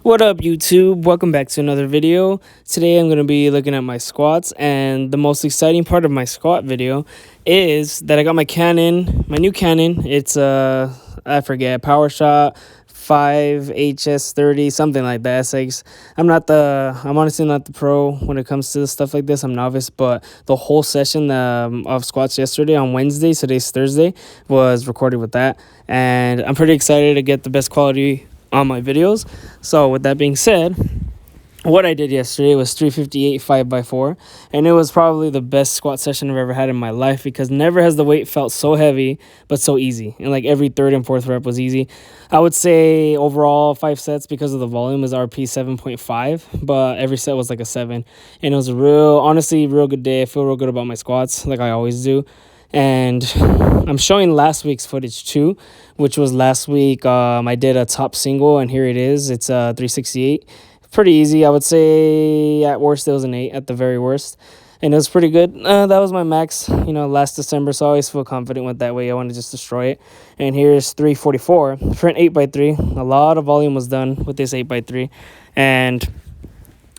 What up, YouTube? Welcome back to another video. Today I'm going to be looking at my squats, and the most exciting part of my squat video is that I got my Canon, my new Canon. It's I forget, PowerShot 5HS30, something like that. SX. I'm honestly not the pro when it comes to stuff like this. I'm novice, but the whole session of squats yesterday on Wednesday, today's Thursday, was recorded with that, and I'm pretty excited to get the best quality on my videos. So with that being said, what I did yesterday was 358 5x4, and it was probably the best squat session I've ever had in my life, because never has the weight felt so heavy but so easy, and like every third and fourth rep was easy. I would say overall 5 sets, because of the volume, is RP 7.5, but every set was like a 7, and it was a honestly real good day. I feel real good about my squats, like I always do. And I'm showing last week's footage too, which was last week. I did a top single, and here it is. It's 368. Pretty easy, I would say. At worst, it was an 8 at the very worst, and it was pretty good. That was my max, last December, so I always feel confident with that weight. I want to just destroy it. And here's 344 for an 8x3. A lot of volume was done with this 8x3, and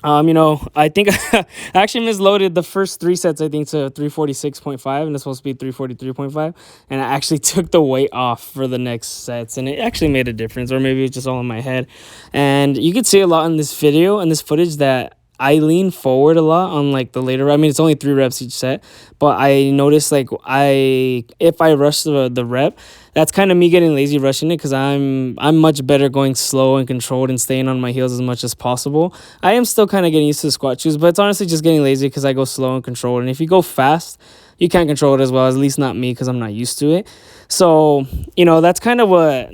I think I actually misloaded the first 3 sets, I think, to 346.5, and it's supposed to be 343.5. And I actually took the weight off for the next sets, and it actually made a difference, or maybe it's just all in my head. And you could see a lot in this video and this footage that I lean forward a lot on like the later. I mean, it's only 3 reps each set, but I noticed like if I rush the rep, that's kind of me getting lazy rushing it, because I'm much better going slow and controlled and staying on my heels as much as possible. I am still kind of getting used to the squat shoes, but it's honestly just getting lazy because I go slow and controlled. And if you go fast, you can't control it as well, at least not me, because I'm not used to it. So, that's kind of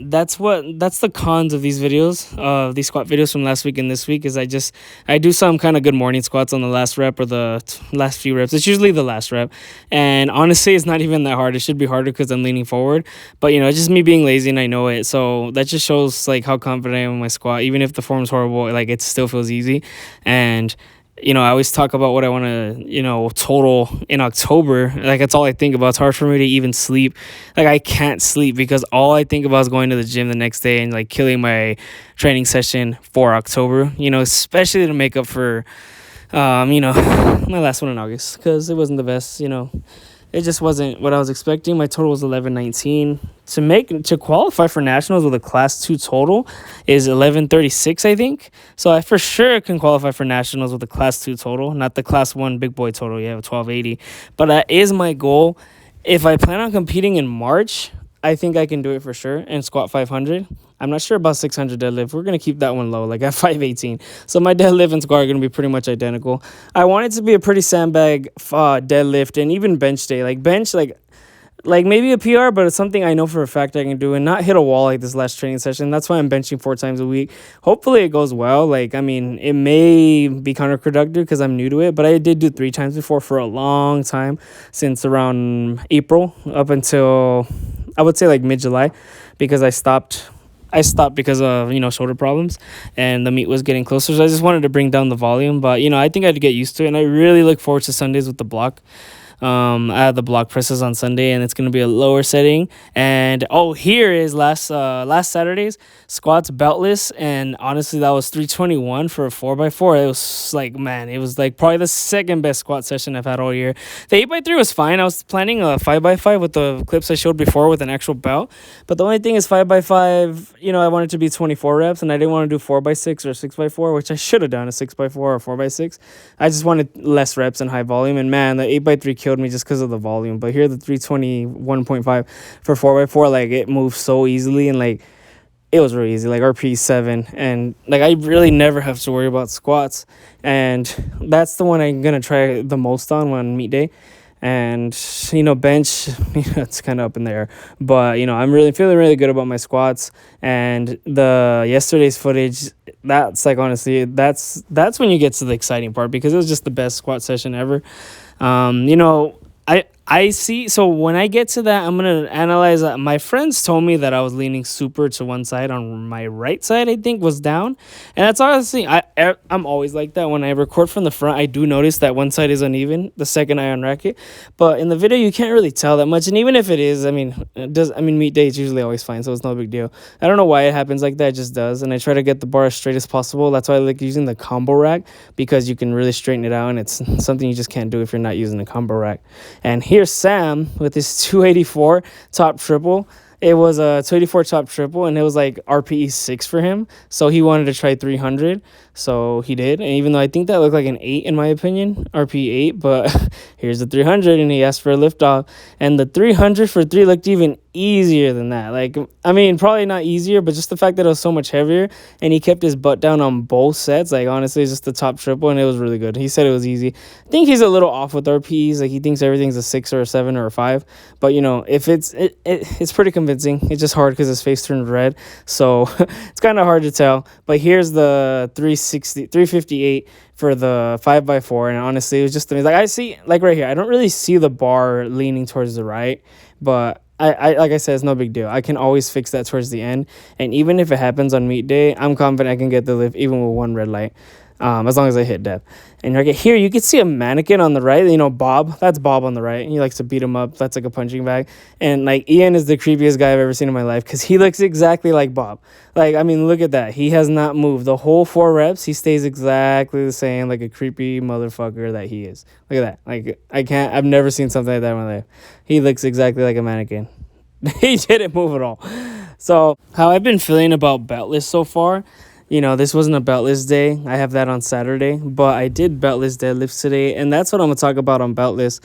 that's the cons of these videos, these squat videos from last week and this week, is I do some kind of good morning squats on the last rep or the last few reps. It's usually the last rep. And honestly, it's not even that hard. It should be harder because I'm leaning forward. But, it's just me being lazy, and I know it. So that just shows like how confident I am in my squat. Even if the form's horrible, like it still feels easy. And I always talk about what I want to, total in October. Like, that's all I think about. It's hard for me to even sleep. Like, I can't sleep because all I think about is going to the gym the next day and, like, killing my training session for October, especially to make up for, my last one in August, because it wasn't the best, It just wasn't what I was expecting. My total was 1119. To qualify for nationals with a class 2 total is 1136, I think. So I for sure can qualify for nationals with a class 2 total, not the class 1 big boy total. Yeah, 1280. But that is my goal. If I plan on competing in March, I think I can do it for sure and squat 500. I'm not sure about 600 deadlift. We're going to keep that one low, like at 518. So my deadlift and squat are going to be pretty much identical. I want it to be a pretty sandbag deadlift and even bench day. Like bench, like maybe a PR, but it's something I know for a fact I can do and not hit a wall like this last training session. That's why I'm benching 4 times a week. Hopefully it goes well. Like, I mean, it may be counterproductive because I'm new to it, but I did do 3 times before for a long time, since around April up until, I would say, like mid-July, because I stopped because of, shoulder problems, and the meet was getting closer. So I just wanted to bring down the volume, but, I think I'd get used to it, and I really look forward to Sundays with the block. I have the block presses on Sunday, and it's going to be a lower setting. And here is last Saturday's squats beltless, and honestly that was 321 for a 4x4. It was like, man, it was like probably the second best squat session I've had all year. The 8x3 was fine. I was planning a 5x5 with the clips I showed before with an actual belt, but the only thing is 5x5, I wanted to be 24 reps, and I didn't want to do 4x6 or 6x4, which I should have done, a 6x4 or 4x6. I just wanted less reps and high volume, and man, the 8x3 killed me just because of the volume. But here, the 321.5 for 4x4, like, it moves so easily, and like it was really easy, like RP 7, and like I really never have to worry about squats, and that's the one I'm gonna try the most on meet day. And bench, it's kind of up in the air, but I'm really feeling really good about my squats. And the yesterday's footage, that's like, honestly, that's when you get to the exciting part, because it was just the best squat session ever. I see. So when I get to that, I'm gonna analyze. My friends told me that I was leaning super to one side on my right side. I think was down, and that's honestly I'm always like that. When I record from the front, I do notice that one side is uneven the second I unrack it. But in the video, you can't really tell that much. And even if it is, I mean, it does. I mean, meet day is usually always fine, so it's no big deal. I don't know why it happens like that. It just does. And I try to get the bar as straight as possible. That's why I like using the combo rack because you can really straighten it out, and it's something you just can't do if you're not using a combo rack. And here's Sam with his 284 top triple. It was a 284 top triple, and it was like RPE 6 for him. So he wanted to try 300. So he did. And even though I think that looked like an 8 in my opinion, RPE 8, but here's the 300, and he asked for a liftoff. And the 300 for 3 looked even easier than that. Like, I mean, probably not easier, but just the fact that it was so much heavier, and he kept his butt down on both sets. Like, honestly, it's just the top triple, and it was really good. He said it was easy. I think he's a little off with RPEs. Like, he thinks everything's a 6 or a 7 or a 5. But, you know, if it's pretty convincing. It's just hard because his face turned red. So it's kind of hard to tell. But here's the 358 for the 5x4. And honestly, it was just, like, I see, like right here, I don't really see the bar leaning towards the right. But I like I said, it's no big deal. I can always fix that towards the end. And even if it happens on meet day, I'm confident I can get the lift even with one red light. As long as I hit depth. And right here, you can see a mannequin on the right. You know, Bob. That's Bob on the right. He likes to beat him up. That's like a punching bag. And, like, Ian is the creepiest guy I've ever seen in my life because he looks exactly like Bob. Like, I mean, look at that. He has not moved. The whole 4 reps, he stays exactly the same, like a creepy motherfucker that he is. Look at that. Like, I've never seen something like that in my life. He looks exactly like a mannequin. He didn't move at all. So, how I've been feeling about Beltless so far, you know, this wasn't a beltless day. I have that on Saturday, but I did beltless deadlifts today, and that's what I'm going to talk about on beltless.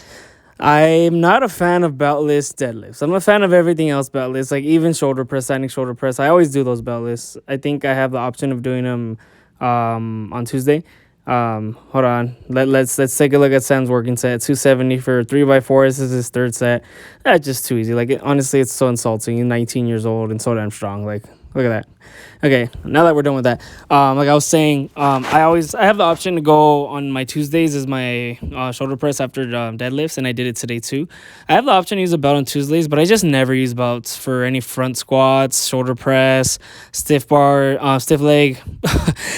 I'm not a fan of beltless deadlifts. I'm a fan of everything else beltless, like even shoulder press, standing shoulder press. I always do those beltless. I think I have the option of doing them on Tuesday. Hold on. Let's take a look at Sam's working set. 270 for 3x4. This is his third set. That's just too easy. Like, honestly, it's so insulting. He's 19 years old and so damn strong. Like, look at that. Okay, now that we're done with that, like I was saying, I have the option to go on my Tuesdays as my shoulder press after deadlifts, and I did it today too. I have the option to use a belt on Tuesdays, but I just never use belts for any front squats, shoulder press, stiff bar, stiff leg,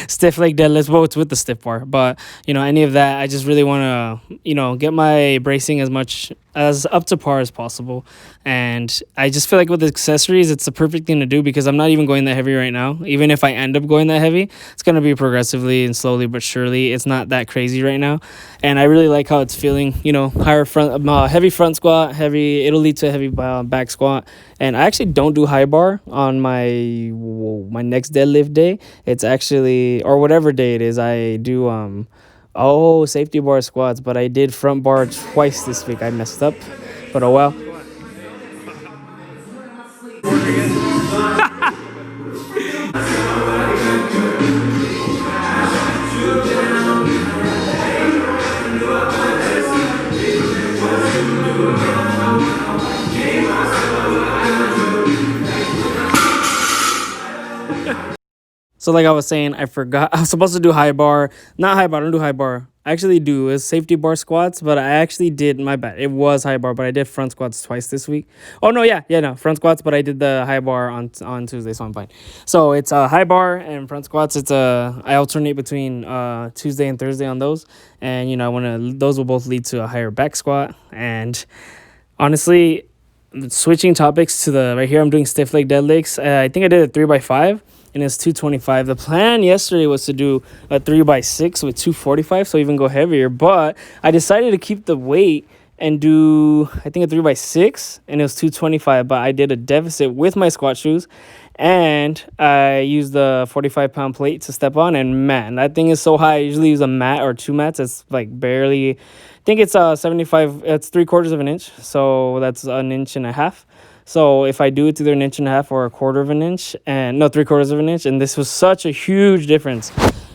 stiff leg deadlifts. Well, it's with the stiff bar, but you know, any of that, I just really want to, you know, get my bracing as up to par as possible. And I just feel like with accessories, it's the perfect thing to do because I'm not even going that heavy right now. Even if I end up going that heavy, it's going to be progressively and slowly but surely. It's not that crazy right now. And I really like how it's feeling, you know, higher front, heavy front squat, it'll lead to a heavy back squat. And I actually don't do high bar on my next deadlift day. It's actually, or whatever day it is, I do, safety bar squats, but I did front bar twice this week. I messed up, but oh well. So like I was saying, I forgot. I was supposed to do high bar. Not high bar. I don't do high bar. I actually do. It's safety bar squats, but I actually did, my bad. It was high bar, but I did front squats twice this week. Oh, no, no. Front squats, but I did the high bar on Tuesday, so I'm fine. So it's a high bar and front squats. I alternate between Tuesday and Thursday on those. And, you know, those will both lead to a higher back squat. And honestly, switching topics to right here, I'm doing stiff leg deadlifts. I think I did a 3x5. And it's 225. The plan yesterday was to do a 3x6 with 245, so even go heavier. But I decided to keep the weight and do, I think, a 3x6, and it was 225. But I did a deficit with my squat shoes, and I used the 45-pound plate to step on. And man, that thing is so high. I usually use a mat or 2 mats. It's like barely, I think it's 75. It's 3/4 of an inch, so that's 1.5 inches. So if I do it's either 1.5 inches or 1/4 of an inch, and no, 3/4 of an inch, and this was such a huge difference.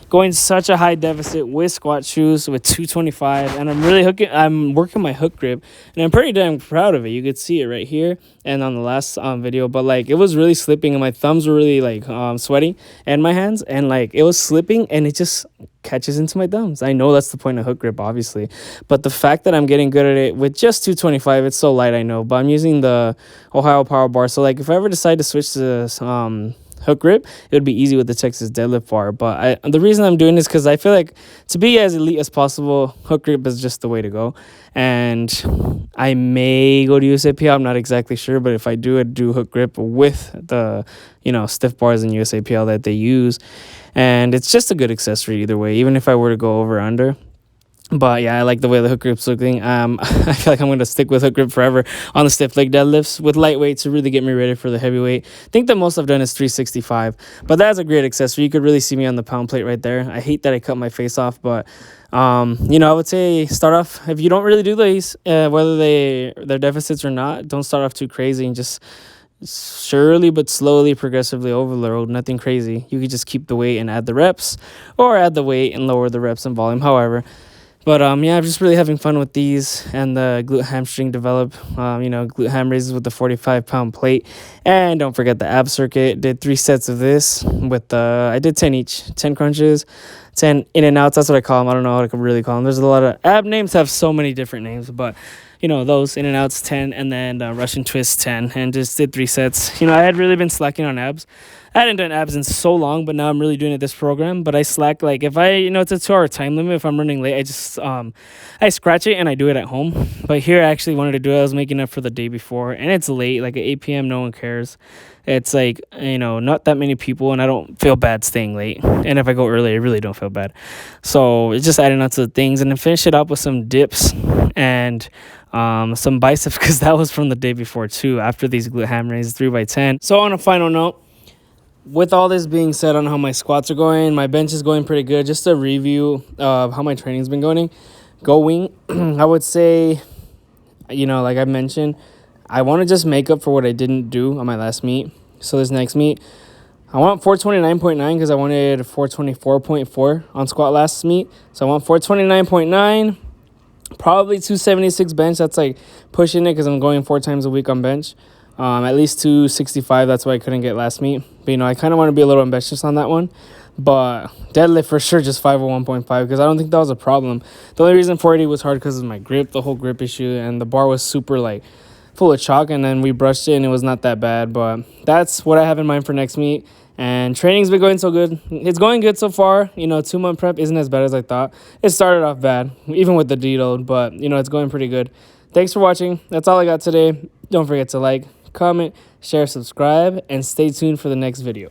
Going such a high deficit with squat shoes with 225, and I'm working my hook grip, and I'm pretty damn proud of it. You could see it right here and on the last video, but like it was really slipping, and my thumbs were really like sweaty, and my hands, and like it was slipping, and it just catches into my thumbs. I know that's the point of hook grip, obviously, but the fact that I'm getting good at it with just 225, it's so light, I know, but I'm using the Ohio Power Bar. So like if I ever decide to switch to hook grip, it would be easy with the Texas deadlift bar. But the reason I'm doing this because I feel like to be as elite as possible, hook grip is just the way to go. And I may go to USAPL, I'm not exactly sure, but if I do, I'd do hook grip with the stiff bars in USAPL that they use. And it's just a good accessory either way, even if I were to go over or under. But yeah, I like the way the hook grip's looking. I feel like I'm going to stick with hook grip forever on the stiff leg deadlifts with lightweight to really get me ready for the heavyweight. I think the most I've done is 365, but that's a great accessory. You could really see me on the pound plate right there. I hate that I cut my face off, but I would say start off, if you don't really do these, whether they're deficits or not, don't start off too crazy and just surely but slowly, progressively overload. Nothing crazy. You could just keep the weight and add the reps, or add the weight and lower the reps and volume, however. But yeah, I'm just really having fun with these and the glute hamstring develop. Glute ham raises with the 45-pound plate, and don't forget the ab circuit. Did 3 sets of this with I did 10 each, 10 crunches, 10 in and outs. That's what I call them. I don't know how to really call them. There's a lot of ab names have so many different names, but those in and outs 10, and then Russian twist 10, and just did 3 sets. I had really been slacking on abs. I hadn't done abs in so long, but now I'm really doing it this program. But I slack, like if it's a 2-hour time limit, if I'm running late, I just I scratch it and I do it at home. But here I actually wanted to do it. I was making up for the day before, and it's late, like at 8 p.m. No one cares. It's like, not that many people, and I don't feel bad staying late. And if I go early, I really don't feel bad. So it's just adding on to the things, and then finish it up with some dips and some biceps, because that was from the day before too, after these glute ham raises 3x10. So on a final note, with all this being said on how my squats are going, my bench is going pretty good. Just a review of how my training's been going, I would say, like I mentioned, I want to just make up for what I didn't do on my last meet. So this next meet, I want 429.9 because I wanted 424.4 on squat last meet. So I want 429.9, probably 276 bench. That's like pushing it because I'm going 4 times a week on bench. At least 265, that's why I couldn't get last meet. But, I kind of want to be a little ambitious on that one. But deadlift for sure, just 501.5, because I don't think that was a problem. The only reason 480 was hard because of my grip, the whole grip issue, and the bar was super, full of chalk, and then we brushed it, and it was not that bad. But that's what I have in mind for next meet. And training's been going so good. It's going good so far. 2-month prep isn't as bad as I thought. It started off bad, even with the deload, but, it's going pretty good. Thanks for watching. That's all I got today. Don't forget to comment, share, subscribe, and stay tuned for the next video.